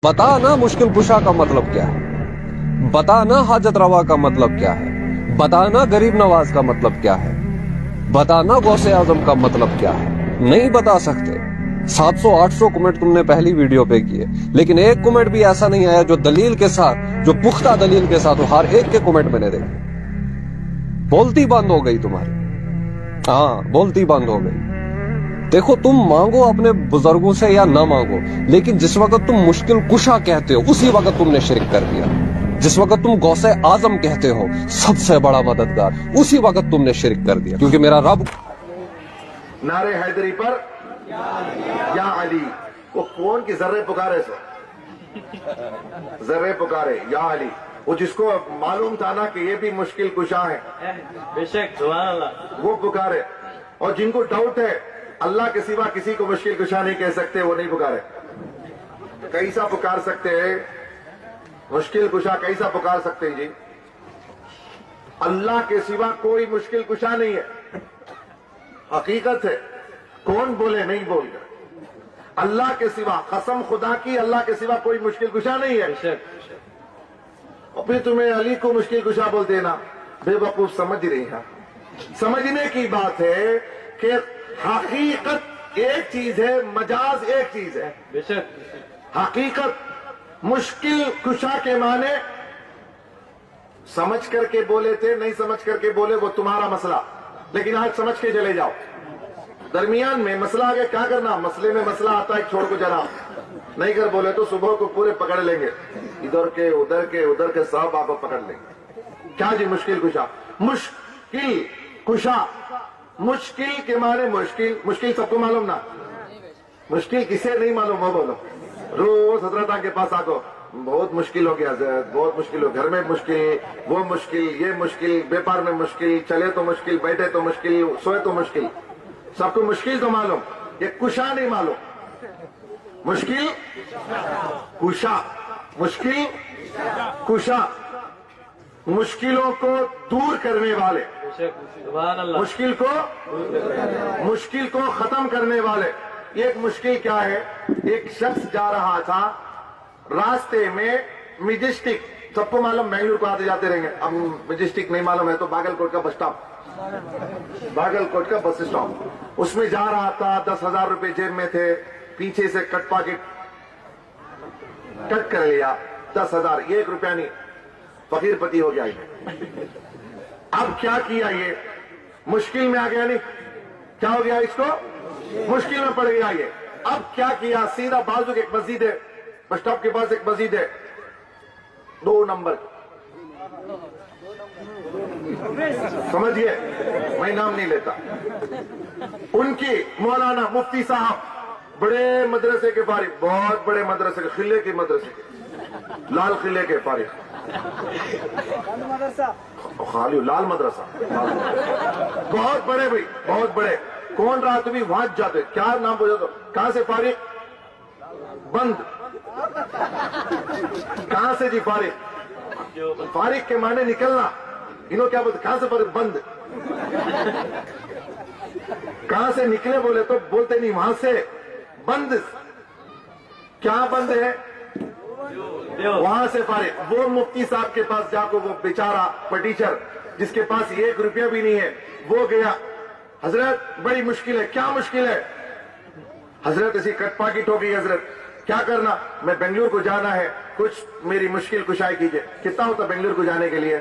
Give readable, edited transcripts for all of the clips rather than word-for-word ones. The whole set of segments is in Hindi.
बता ना मुश्किल कुशा का मतलब क्या है, बता ना हाजत रवा का मतलब क्या है, बता ना गरीब नवाज का मतलब क्या है, बता ना गौसे आजम का मतलब क्या है। नहीं बता सकते। 700-800 कमेंट तुमने पहली वीडियो पे किए, लेकिन एक कमेंट भी ऐसा नहीं आया जो दलील के साथ, जो पुख्ता दलील के साथ हो। हर एक के कमेंट मैंने देखे। बोलती बंद हो गई तुम्हारी, हाँ बोलती बंद हो गई। देखो, तुम मांगो अपने बुजुर्गों से या ना मांगो, लेकिन जिस वक्त तुम मुश्किल कुशा कहते हो उसी वक्त तुमने शिरक कर दिया। जिस वक्त तुम गौसे आजम कहते हो सबसे बड़ा मददगार, उसी वक्त तुमने शिरक कर दिया। क्योंकि मेरा रब नारे हैदरी पर या अली, वो कौन की जर्रे पुकारे, सो जर्रे पुकारे या अली, वो जिसको मालूम था ना कि ये भी मुश्किल कुशा है, बेशक सुभान अल्लाह, वो पुकारे। और जिनको डाउट है अल्लाह के सिवा किसी को मुश्किल कुशा नहीं कह सकते, वो नहीं पुकारे। कैसा पुकार सकते हैं मुश्किल कुशा, कैसा पुकार सकते हैं जी? अल्लाह के सिवा कोई मुश्किल कुशा नहीं है, हकीकत है। कौन बोले नहीं बोल कर, अल्लाह के सिवा, कसम खुदा की, अल्लाह के सिवा कोई मुश्किल कुशा नहीं है। और फिर तुम्हें अली को मुश्किल कुशा बोलते ना, बेवकूफ समझ रही है। समझने की बात है कि हकीकत एक चीज है, मजाज एक चीज है। बेशक हकीकत मुश्किल कुशा के माने समझ करके बोले थे, नहीं समझ करके बोले वो तुम्हारा मसला, लेकिन आज समझ के चले जाओ। दरमियान में मसला आगे क्या करना, मसले में मसला आता है, छोड़ को जाना। नहीं कर बोले तो सुबह को पूरे पकड़ लेंगे, इधर के उधर के सब आपको पकड़ लेंगे। क्या जी मुश्किल कुशा? मुश्किल कुशा, मुश्किल के माने मुश्किल, मुश्किल सबको मालूम ना, मुश्किल किसे नहीं मालूम वो बोलो। रोज हजरत के पास आको, बहुत मुश्किल हो गया, बहुत मुश्किल हो, घर में मुश्किल, वो मुश्किल, ये मुश्किल, व्यापार में मुश्किल, चले तो मुश्किल, बैठे तो मुश्किल, सोए तो मुश्किल। सबको मुश्किल तो मालूम, ये कुशा नहीं मालूम। मुश्किल कुशा, मुश्किल कुशा, मुश्किलों को दूर करने वाले, सुभान अल्लाह, मुश्किल को खत्म करने वाले। एक मुश्किल क्या है, एक शख्स जा रहा था रास्ते में, मिजेस्टिक, सबको मालूम बेंगलुरु को आते जाते रहेंगे, अब मिजेस्टिक नहीं मालूम है तो बागलकोट का बस स्टॉप, बागलकोट का बस स्टॉप, उसमें जा रहा था। 10,000 रुपए जेब में थे, पीछे से कट पॉकेट कट कर लिया, 10,000, 1 रुपया नहीं, फकीरपति हो गया ये। अब क्या किया, ये मुश्किल में आ गया, नहीं क्या हो गया, इसको मुश्किल में पड़ गया ये। अब क्या किया, सीधा बाजू की एक मस्जिद है, बस स्टॉप के पास एक मस्जिद है, 2 नंबर, समझिए, मैं नाम नहीं लेता, उनकी मौलाना मुफ्ती साहब, बड़े मदरसे के फारिग, बहुत बड़े मदरसे के, किले के मदरसे के, लाल किले के फारिग, खाली लाल मदरसा, बहुत बड़े भाई, बहुत बड़े। कौन रात भी वहां जाते, क्या नाम बोले तो, कहां से फारिग? बंद। कहां से जी फारिग? फारिग के माने निकलना, इन्हों क्या बोलते, कहां से फारिग? बंद। कहां से निकले बोले तो बोलते नहीं, वहां से बंद। क्या बंद है? वहां से फारिग। वो मुफ्ती साहब के पास जाकर, वो बेचारा टीचर जिसके पास 1 रुपया भी नहीं है, वो गया, हजरत बड़ी मुश्किल है। क्या मुश्किल है? हजरत ऐसी कट पॉकेट हो गई, हजरत क्या करना? मैं बेंगलुरु को जाना है, कुछ मेरी मुश्किल कुशाई कीजिए। कितना होता बेंगलुरु को जाने के लिए?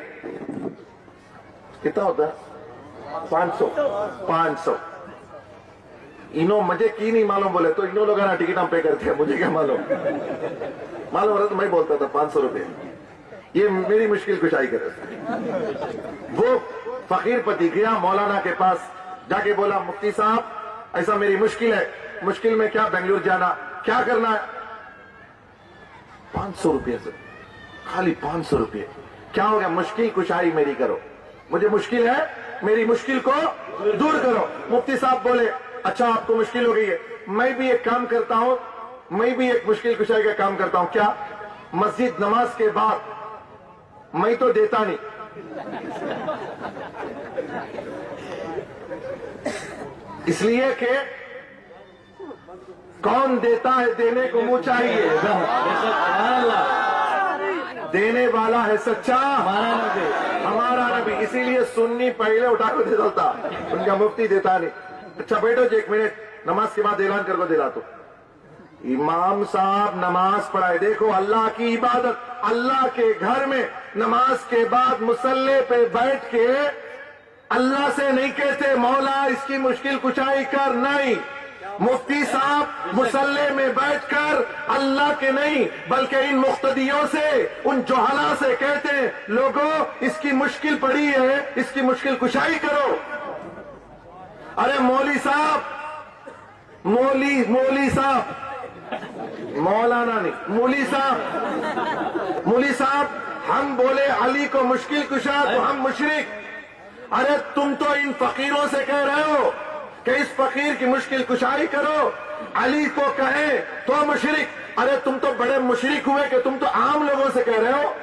कितना होता? 500। इन्हों मजे की नहीं मालूम बोले तो इन्हों लोग ना टिकट हम पे करते हैं, मुझे क्या मालूम, मालूम रहा तो मैं बोलता था 500 रुपए, ये मेरी मुश्किल कुशाई करे। वो फकीरपति गया मौलाना के पास, जाके बोला, मुफ्ती साहब ऐसा मेरी मुश्किल है, मुश्किल में क्या, बेंगलुरु जाना, क्या करना है? 500 रुपये से, खाली 500 रुपये। क्या हो गया? मुश्किल कुशाई मेरी करो, मुझे मुश्किल है, मेरी मुश्किल को दूर करो। मुफ्ती साहब बोले, अच्छा आपको मुश्किल हो गई है, मैं भी एक काम करता हूं, मैं भी एक मुश्किल कुशाई का काम करता हूं। क्या? मस्जिद नमाज के बाद, मैं तो देता नहीं, इसलिए कि कौन देता है, देने को मुंह चाहिए। है सच्चा? हमारा नबी। हमारा नबी। इसीलिए सुन्नी पहले उठा कर दे देता, उनका मुफ्ती देता नहीं। अच्छा बैठो जी 1 मिनट, नमाज के बाद ऐलान करके दिला तो। इमाम साहब नमाज पढ़ाए। देखो अल्लाह की इबादत, अल्लाह के घर में नमाज के बाद मुसल्ले पे बैठ के अल्लाह से नहीं कहते मौला इसकी मुश्किल कुशाई कर, नहीं। मुफ्ती साहब मुसल्ले में बैठकर अल्लाह के नहीं बल्कि इन मुख्तदियों से, उन जोहला से कहते हैं लोगों इसकी मुश्किल पड़ी है, इसकी मुश्किल कुशाई करो। अरे मौली साहब, मौली साहब, मौलाना नहीं, मौली साहब हम बोले अली को मुश्किल कुशा तो हम मुशरिक। अरे तुम तो इन फकीरों से कह रहे हो कि इस फकीर की मुश्किल कुशाई करो, अली को कहे तो मुशरिक। अरे तुम तो बड़े मुशरिक हुए कि तुम तो आम लोगों से कह रहे हो।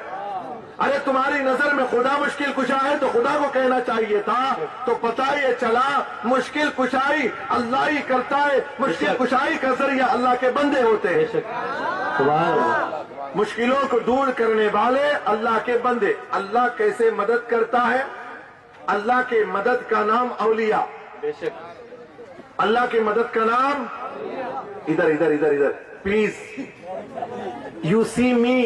अरे तुम्हारी नजर में खुदा मुश्किल कुशा है तो खुदा को कहना चाहिए था। तो पता ये चला मुश्किल कुशाई अल्लाह ही करता है, मुश्किल कुशाई का जरिया अल्लाह के बंदे होते हैं। सुभान अल्लाह। मुश्किलों को दूर करने वाले अल्लाह के बंदे। अल्लाह कैसे मदद करता है? अल्लाह के मदद का नाम औलिया। बेशक। अल्लाह की मदद का नाम, इधर इधर इधर इधर please, you see me,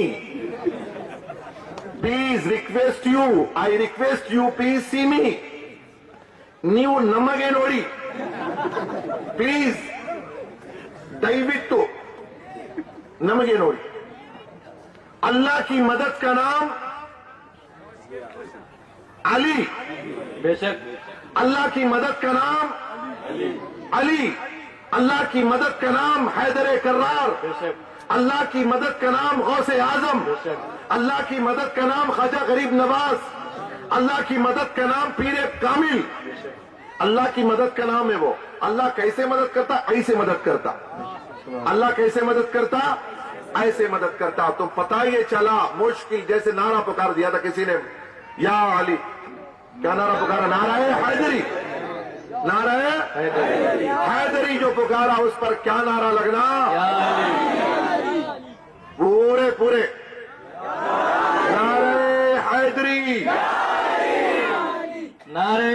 please request you, I request you, please see me, ನೀವು ನಮಗೆ ನೋಡಿ, ಪ್ಲೀಸ್ ದಯವಿಟ್ಟು ನಮಗೆ ನೋಡಿ। अल्लाह की मदद का नाम अली, बेशक। अल्लाह की मदद का नाम अली, अल्लाह की मदद का नाम हैदर कर्रार, बेशक। अल्लाह की मदद का नाम गौसे आजम, अल्लाह की मदद का नाम ख्वाजा गरीब नवाज, अल्लाह की मदद का नाम पीर कामिल। अल्लाह की मदद का नाम है वो। अल्लाह कैसे मदद करता? ऐसे मदद करता। अल्लाह कैसे मदद करता? ऐसे मदद करता। तो पता ये चला मुश्किल, जैसे नारा पुकार दिया था किसी ने, या अली, क्या नारा पुकारा? नारा है हैदरी, नारा है हैदरी जो पुकारा, उस पर क्या नारा लगना? या अली। पूरे पूरे नारे हैदरी, नारे